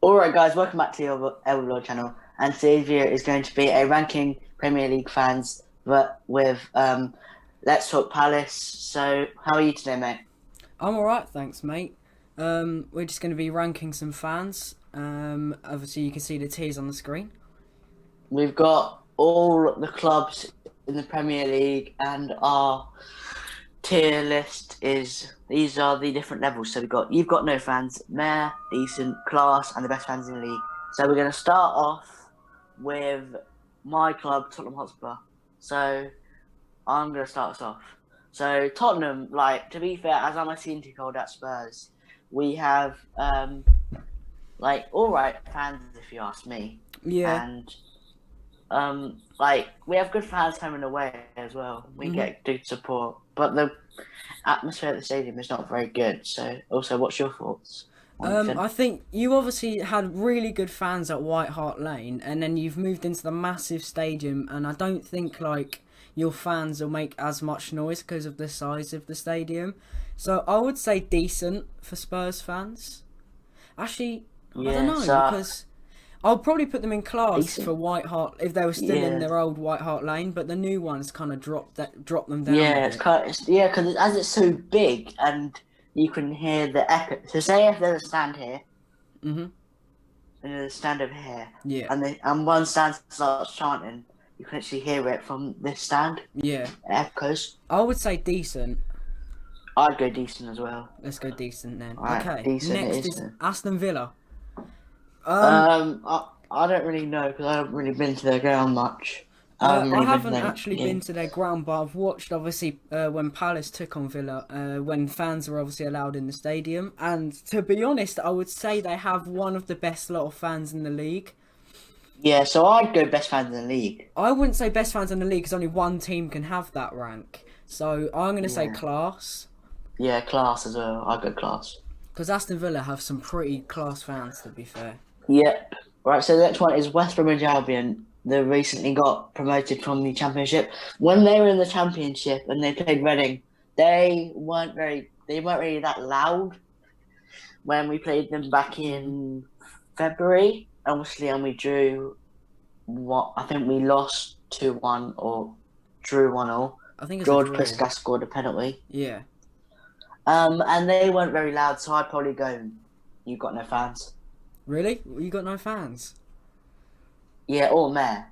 All right, guys, welcome back to your Elder channel. And today's video is going to be a ranking Premier League fans, but with Let's Talk Palace. So, how are you today, mate? I'm alright, thanks, mate. We're just going to be ranking some fans. Obviously, you can see the tiers on the screen. We've got all the clubs in the Premier League, and our tier list is these are the different levels. So you've got no fans, Mayor, decent, class, and the best fans in the league. So we're going to start off with my club, Tottenham Hotspur. So I'm going to start us off. So Tottenham, like, to be fair, as I'm a season ticket holder at Spurs, we have all right fans, if you ask me. Yeah. And like, we have good fans home and away as well. We get good support, but the atmosphere at the stadium is not very good. So, also, what's your thoughts on it? I think you obviously had really good fans at White Hart Lane, and then you've moved into the massive stadium, and I don't think your fans will make as much noise because of the size of the stadium. So I would say decent for Spurs fans. Actually, I don't know because I'll probably put them in class decent. for White Hart if they were still in their old White Hart Lane, but the new ones kind of drop them down. Yeah, because as it's so big and you can hear the echo. So say if there's a stand here, and there's a stand over here, and one stand starts chanting, you can actually hear it from this stand. Yeah, it echoes. I would say decent. I'd go decent as well. Let's go decent then. Right, okay, decent next is Aston Villa. I don't really know because I haven't really been to their ground much. I haven't actually been to their ground, but I've watched obviously when Palace took on Villa, when fans were obviously allowed in the stadium. And to be honest, I would say they have one of the best lot of fans in the league. Yeah, so I'd go best fans in the league. I wouldn't say best fans in the league because only one team can have that rank. So I'm going to say class. Yeah, class as well. I'd go class. Because Aston Villa have some pretty class fans, to be fair. Yep. Right, so the next one is West Bromwich Albion. They recently got promoted from the Championship. When they were in the Championship and they played Reading, they weren't really that loud. When we played them back in February, obviously, and we drew. I think we lost 2-1 or drew 1-1. I think George Priscas scored a penalty. Yeah. And they weren't very loud, so I'd probably go. You've got no fans. Really? You got no fans? Yeah, or Mayor.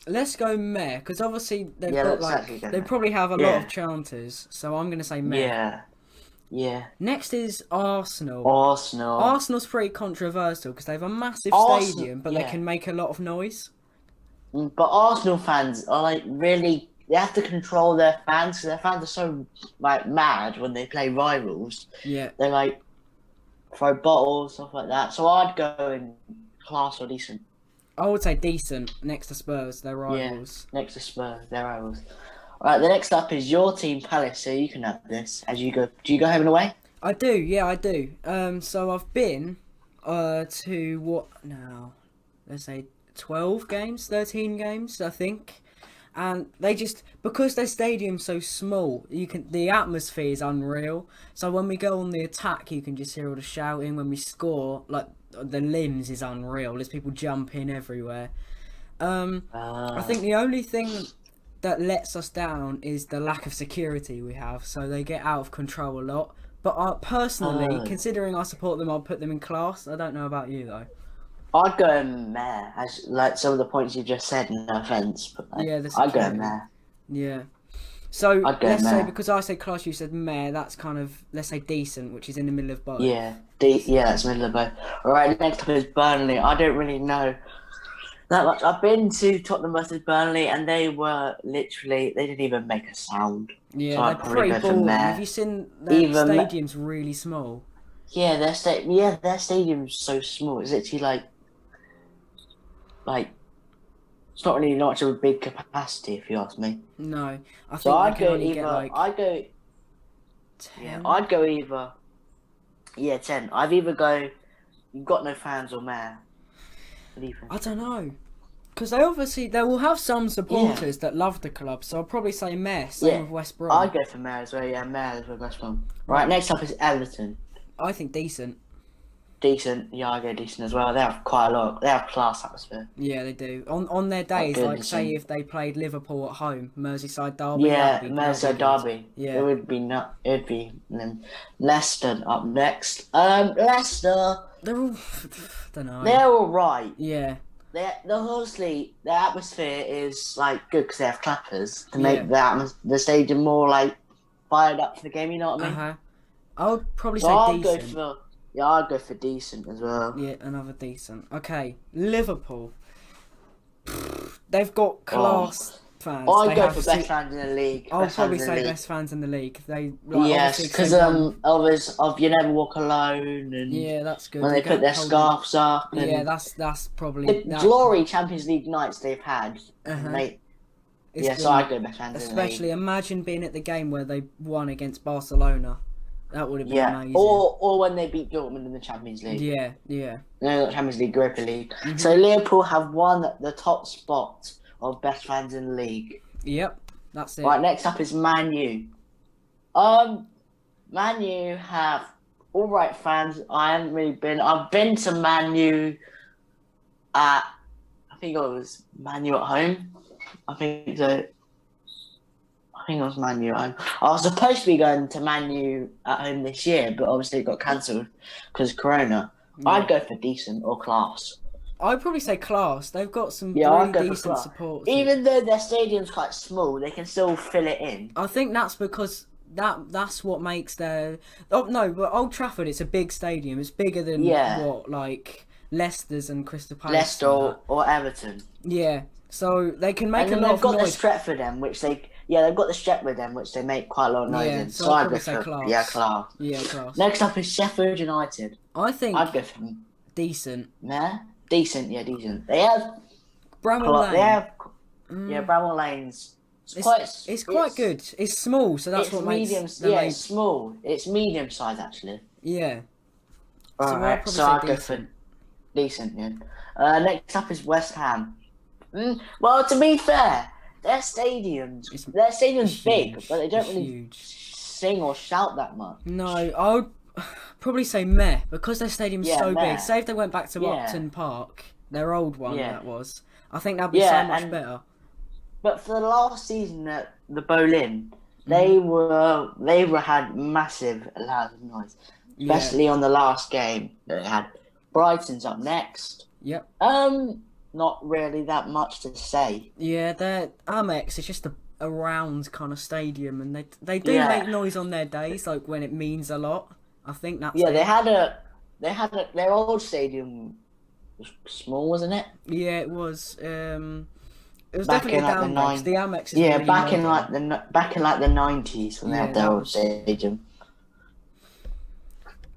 Let's go Mayor, because obviously they've they probably have a lot of chanters, so I'm going to say Mayor. Yeah. Next is Arsenal. Arsenal's pretty controversial because they have a massive stadium, but they can make a lot of noise. But Arsenal fans are really, they have to control their fans because their fans are so mad when they play rivals. Yeah. They throw bottles, stuff like that. So I'd go in class or decent. I would say decent next to Spurs, their rivals. Yeah, next to Spurs, their rivals. Alright, the next up is your team, Palace, so you can have this as you go. Do you go home and away? I do, yeah, I do. So I've been to what now? Let's say 12 games, 13 games, I think. And they just, because their stadium's so small, the atmosphere is unreal. So when we go on the attack, you can just hear all the shouting. When we score, the limbs is unreal. There's people jumping everywhere. I think the only thing that lets us down is the lack of security we have. So they get out of control a lot. But personally, considering I support them, I'll put them in class. I don't know about you though. I'd go in Mayor, as some of the points you just said. No offense, but I'd go in Mayor. Yeah. So let's say, because I said class, you said Mayor. That's kind of, let's say, decent, which is in the middle of both. Yeah, that's middle of both. All right, next up is Burnley. I don't really know that much. I've been to Tottenham versus Burnley, and they didn't even make a sound. Yeah, so they're pretty boring. Have you seen their stadium's really small? Yeah, their stadium's so small. It's actually it's not really much of a big capacity, if you ask me. No, I think so I'd go either. 10. Yeah, I'd go either. Yeah, 10. I've either go. You've got no fans or Mayor. What do you think? I don't know, because they will have some supporters that love the club. So I'll probably say Mayor. Same with West Brom. I'd go for Mayor as well. Yeah, Mayor is the best one. Right, next up is Everton. I think decent. decent. Yeah, I go decent as well. They have quite a lot. They have class atmosphere. Yeah, they do. On their days, good, like say decent. if they played Liverpool at home, Merseyside derby, Yeah, that'd be Merseyside good. derby. It Yeah. would be not. It'd be Leicester up next. Leicester. They're all don't know. They're all right. Yeah. They're honestly, the atmosphere is like good because they have clappers to Yeah. make the stadium more like fired up for the game. You know what I mean? Uh-huh. I would probably So say I'd go decent. for I'd go for decent as well. Yeah, another decent. Okay, Liverpool. They've got class fans. I'd They go have for su- best fans in the league. I'll best probably fans in the say league. best fans in the league. They like, Yes, obviously because they won. Elvis of You Never Walk Alone and Yeah, that's good. when they put their scarves up and Yeah, that's probably the that, glory Champions League nights they've had. Uh-huh. Mate, it's yeah, so been- I'd go best fans in the especially league. imagine being at the game where they won against Barcelona. That would have been Yeah, amazing. or when they beat Dortmund in the Champions League. Yeah, yeah. No, not Champions League, Europa League. Mhm. So Liverpool have won the top spot of best fans in the league. Yep, that's it. Right, next up is Man U. Man U have all right fans. I've been to Man U at, I think it was Man U at home. I think so. I think it was Man U at home. I was supposed to be going to Man U at home this year, but obviously it got cancelled because of Corona. Yeah. I'd go for decent or class. I'd probably say class. They've got some Yeah, I'd really go for decent class. support. Even though their stadium's quite small, they can still fill it in. I think that's because that's what makes their. Oh no, but Old Trafford, it's a big stadium. It's bigger than Yeah. what like Leicester's and Crystal Palace. Leicester and that. or Everton. Yeah, so they can make And a then lot they've of got the noise. Stretford end, which they've got the Stretford end, which they make quite a lot of noise Yeah, in. so So I'd I'd go probably say for class. yeah, class. Yeah, class. Next up is Sheffield United. I think I'd go for them. decent. Yeah, decent. Yeah, decent. They have Bramall Lane. they have Mm, yeah, Bramall Lane's. it's quite good. It's small, so that's It's what medium. makes the Yeah, main- it's small. It's medium size actually. Yeah. So I'd Alright, probably so say I'd go decent. for decent. Yeah. Next up is West Ham. Well, to be fair, their stadium's big, Huge. but they don't It's really huge. sing or shout that much. No, I would probably say meh because their stadium's Yeah, so meh. big. Say if they went back to Yeah. Upton Park, their old one Yeah. that was. I think that'd be Yeah, so much and- better. But for the last season at the Boleyn, Mm-hmm. they had massive loud noise, Yeah. especially on the last game. They had Brighton's up next. Yep. Not really that much to say. Yeah, their Amex is just a round kind of stadium, and they do Yeah. make noise on their days, like when it means a lot. I think that's Yeah, it. their old stadium was small, wasn't it? Yeah, it was. It was Back definitely in, like, the down nine- the Amex is Yeah, really back in modern. the 90s when they Yeah, had their that old was- stadium.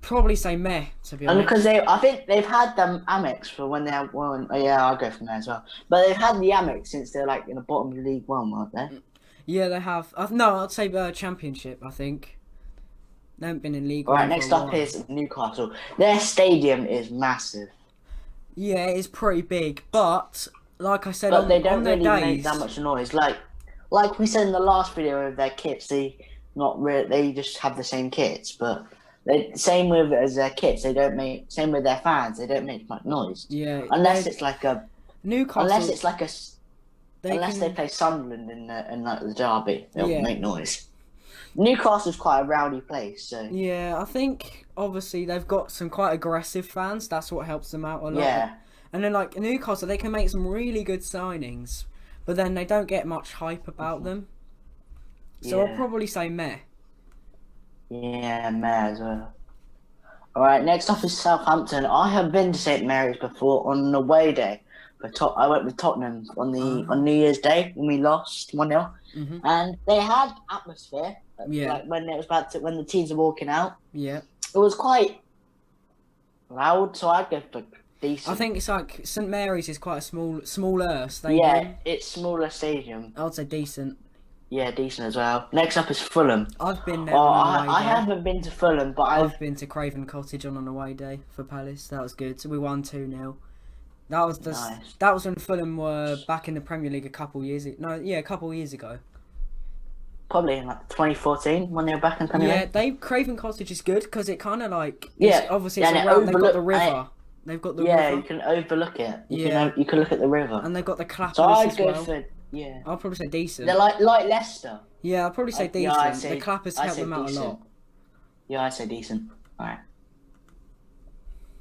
Probably say meh, to be And honest. because I think they've had them Amex for when they're one. Oh, yeah, I'll go from there as well. But they've had the Amex since they're like in the bottom of League One, weren't they? Yeah, they have. No, I'd say Championship. I think they haven't been in League All right, One next for a up while. is Newcastle. Their stadium is massive, Yeah, it's pretty big, but like I said, but on, they don't on their really make days, that much noise. Like we said in the last video of their kits, they just have the same kits, but same with as their kits. They don't make same with their fans. They don't make much noise yeah, unless they- it's like a Newcastle. unless it's like a they unless they can- play Sunderland in like the derby, they'll Yeah. make noise. Newcastle's quite a rowdy place, so Yeah, I think obviously they've got some quite aggressive fans. That's what helps them out a lot. yeah, And then like Newcastle, they can make some really good signings, but then they don't get much hype about them. So Yeah. I'll probably say meh. yeah, Mayor as well. All right, next up is Southampton. I have been to St Mary's before on an away day. I went with Tottenham on New Year's Day when we lost 1-0, Mhm. and they had atmosphere. Yeah. Like when it was when the teams were walking out, Yeah. it was quite loud. So I'd go for decent. I think it's like St Mary's is quite a smaller stadium. yeah, it's smaller stadium. I would say decent. Yeah, decent as well. Next up is Fulham. I've been there Oh, on an away I day. haven't been to Fulham, but I've been to Craven Cottage on an away day for Palace. That was good. So we won 2-0. That was Nice. that was when Fulham were back in the Premier League a couple years ago. probably in like 2014 when they were back in Premier Yeah, League. Craven Cottage is good because it kind of like Yeah, obviously yeah, it's and it around. They've got the overlook- and it- river. They've got the Yeah, you river, can overlook it. Yeah. You can look at the river. and they've got the So clappers I'd as go well. for I'll probably say decent. They're like Leicester. Yeah, I'll probably say Yeah, decent. I'd say- The clappers I'd help say them out decent. a lot. Yeah, I'd say decent. All right.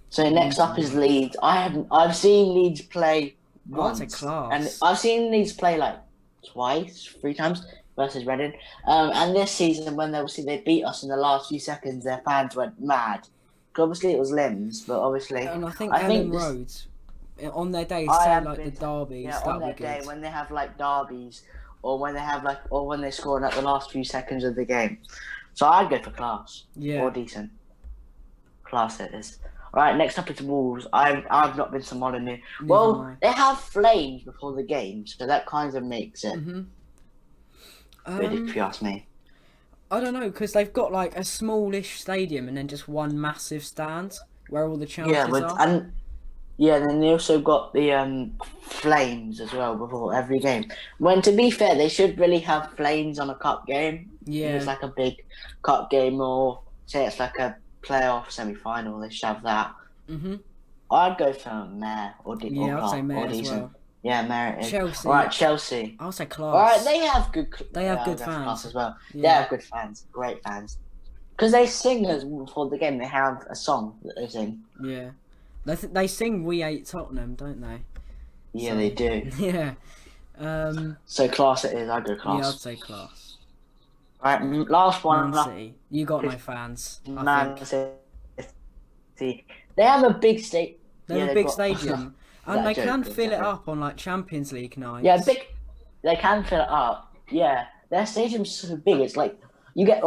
So next up is Leeds. I've seen Leeds play once, That's a class. and I've seen Leeds play like twice, 3 times versus Reading. And this season, when they beat us in the last few seconds, their fans went mad. Obviously, it was limbs, but obviously, And I think I think Ellen this- Roads on their days I say have like the been- derbies. yeah, That'll on be that day good. when they have like derbies, or when they score at the last few seconds of the game. So I'd go for class Yeah. or decent. Class it is. All right, next up is Wolves. I've not been to Molyneux. Well, Neither they have flames before the game, so that kind of makes it good if you ask me. I don't know because they've got like a smallish stadium and then just one massive stand where all the challenges Yeah, are. then they also got the flames as well before every game. When to be fair, they should really have flames on a cup game. Yeah. If it's like a big cup game, or say it's like a playoff semi-final, they should have that. I'd go for Mare or Yeah, I'd say Mare or as decent. well. Yeah, Mare it is. Chelsea. All right, Chelsea. I'll say class. All right, they have good. They have good I'll go for fans. class as well. They Yeah. have good fans, great fans. Because they sing as before the game. They have a song that they sing. Yeah. They sing "We Hate Tottenham," don't they? Yeah, So- they do. Yeah. So class it is. I'd go Yeah, I'd class. say class. All right, last one. Man City. You got no fans. I Man think. City. They have a big state. They're yeah, a they've big got- stadium, that and they joke can was fill it that up on like Champions League nights. Yeah, big. They can fill it up. Yeah, their stadium's so big. It's like you can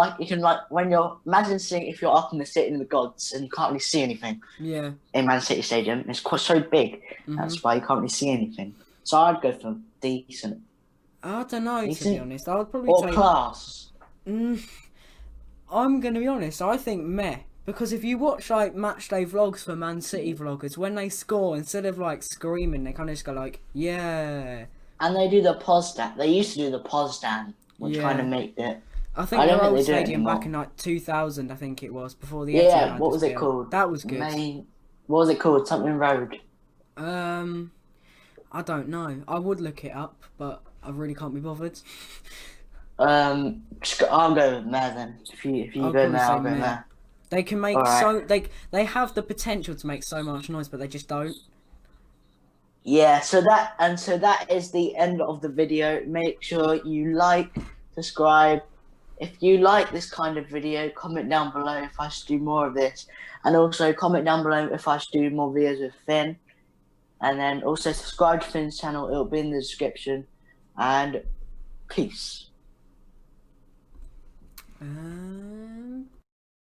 when you're imagine seeing if you're up in the city of the gods and you can't really see anything Yeah. in Man City Stadium. It's quite so big. That's why you can't really see anything. So I'd go for decent I don't know, to be Decent. honest. I would probably or say. class. I'm going to be honest. I think meh. Because if you watch like matchday vlogs for Man City vloggers, when they score, instead of like screaming, they kind of just go like, yeah. And they do the pause stand. They used to do the pause stand, which Yeah. kind of made it. I think I don't their think old they do it stadium back anymore. in like 2000, I think it was, before the Yeah, Etihad what was it built. called? That was good. What was it called? Something Road. I don't know. I would look it up, but I really can't be bothered. I'll go with Mare then. If you I'll go probably there, say I'll go Mare. there. They can make Alright. they have the potential to make so much noise, but they just don't. Yeah, so that is the end of the video. Make sure you like, subscribe. If you like this kind of video, comment down below if I should do more of this. And also comment down below if I should do more videos with Finn. And then also subscribe to Finn's channel, it'll be in the description. And peace.